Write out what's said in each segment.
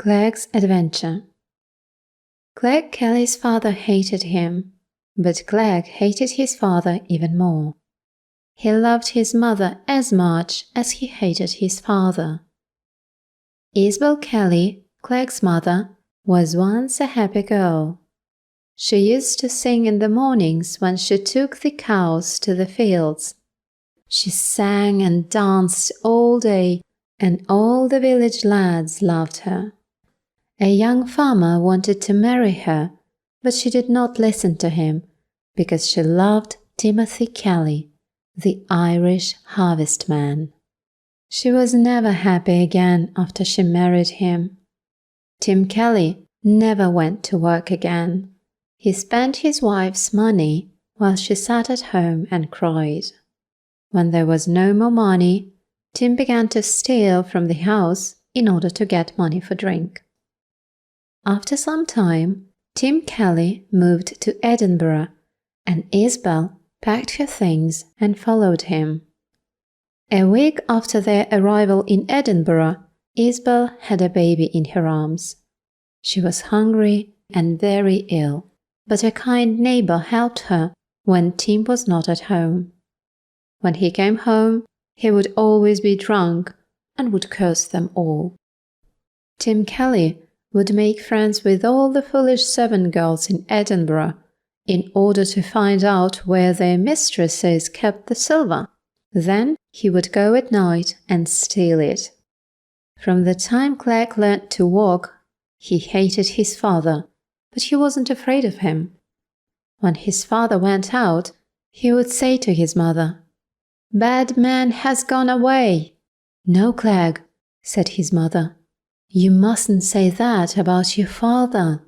Cleg's adventure. Cleg Kelly's father hated him, but Cleg hated his father even more. He loved his mother as much as he hated his father. Isabel Kelly, Cleg's mother, was once a happy girl. She used to sing in the mornings when she took the cows to the fields. She sang and danced all day, and all the village lads loved her. A young farmer wanted to marry her, but she did not listen to him because she loved Timothy Kelly, the Irish harvestman. She was never happy again after she married him. Tim Kelly never went to work again. He spent his wife's money while she sat at home and cried. When there was no more money, Tim began to steal from the house in order to get money for drink. After some time, Tim Kelly moved to Edinburgh, and Isabel packed her things and followed him. A week after their arrival in Edinburgh, Isabel had a baby in her arms. She was hungry and very ill, but a kind neighbor helped her when Tim was not at home. When he came home, he would always be drunk and would curse them all. Tim Kelly would make friends with all the foolish servant girls in Edinburgh in order to find out where their mistresses kept the silver. Then he would go at night and steal it. From the time Cleg learned to walk, he hated his father, but he wasn't afraid of him. When his father went out, he would say to his mother, "Bad man has gone away." "No, Cleg," said his mother. "You mustn't say that about your father."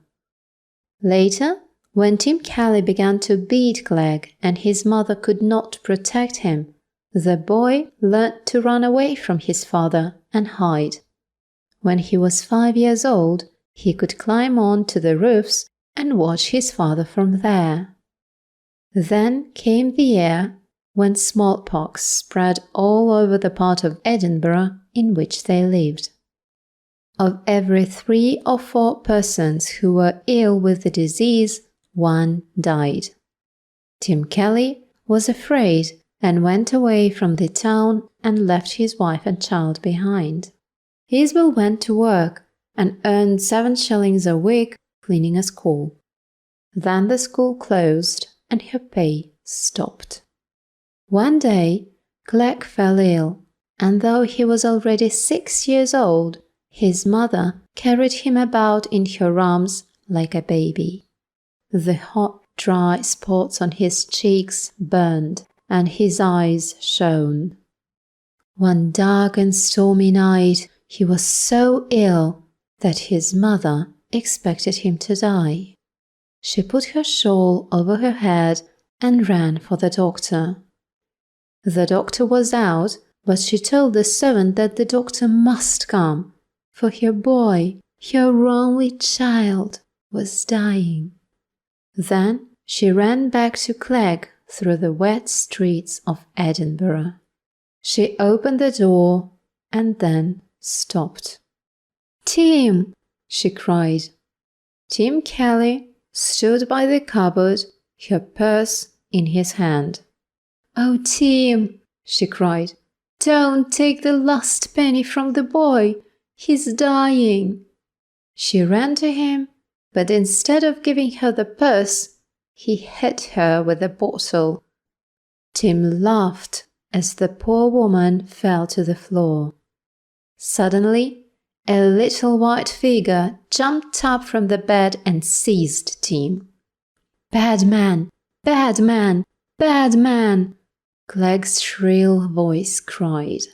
Later, when Tim Kelly began to beat Cleg and his mother could not protect him, the boy learned to run away from his father and hide. When he was 5 years old, he could climb on to the roofs and watch his father from there. Then came the year when smallpox spread all over the part of Edinburgh in which they lived. Of every 3 or 4 persons who were ill with the disease, 1 died. Tim Kelly was afraid and went away from the town and left his wife and child behind. Isabel went to work and earned 7 shillings a week cleaning a school. Then the school closed and her pay stopped. One day, Cleg fell ill, and though he was already 6 years old, his mother carried him about in her arms like a baby. The hot, dry spots on his cheeks burned, and his eyes shone. One dark and stormy night, he was so ill that his mother expected him to die. She put her shawl over her head and ran for the doctor. The doctor was out, but she told the servant that the doctor must come, for her boy, her only child, was dying. Then she ran back to Cleg through the wet streets of Edinburgh. She opened the door and then stopped. "Tim!" she cried. Tim Kelly stood by the cupboard, her purse in his hand. "Oh, Tim!" she cried. "Don't take the last penny from the boy. He's dying." She ran to him, but instead of giving her the purse, he hit her with a bottle. Tim laughed as the poor woman fell to the floor. Suddenly, a little white figure jumped up from the bed and seized Tim. "Bad man! Bad man! Bad man!" Cleg's shrill voice cried.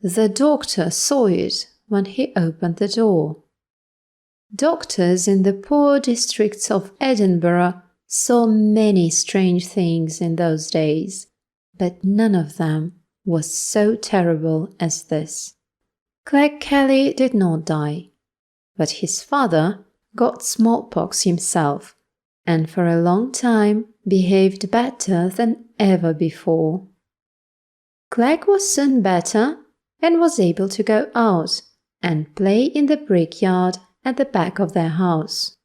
The doctor saw it when he opened the door. Doctors in the poor districts of Edinburgh saw many strange things in those days, but none of them was so terrible as this. Cleg Kelly did not die, but his father got smallpox himself, and for a long time behaved better than ever before. Cleg was soon better and was able to go out, and play in the brickyard at the back of their house.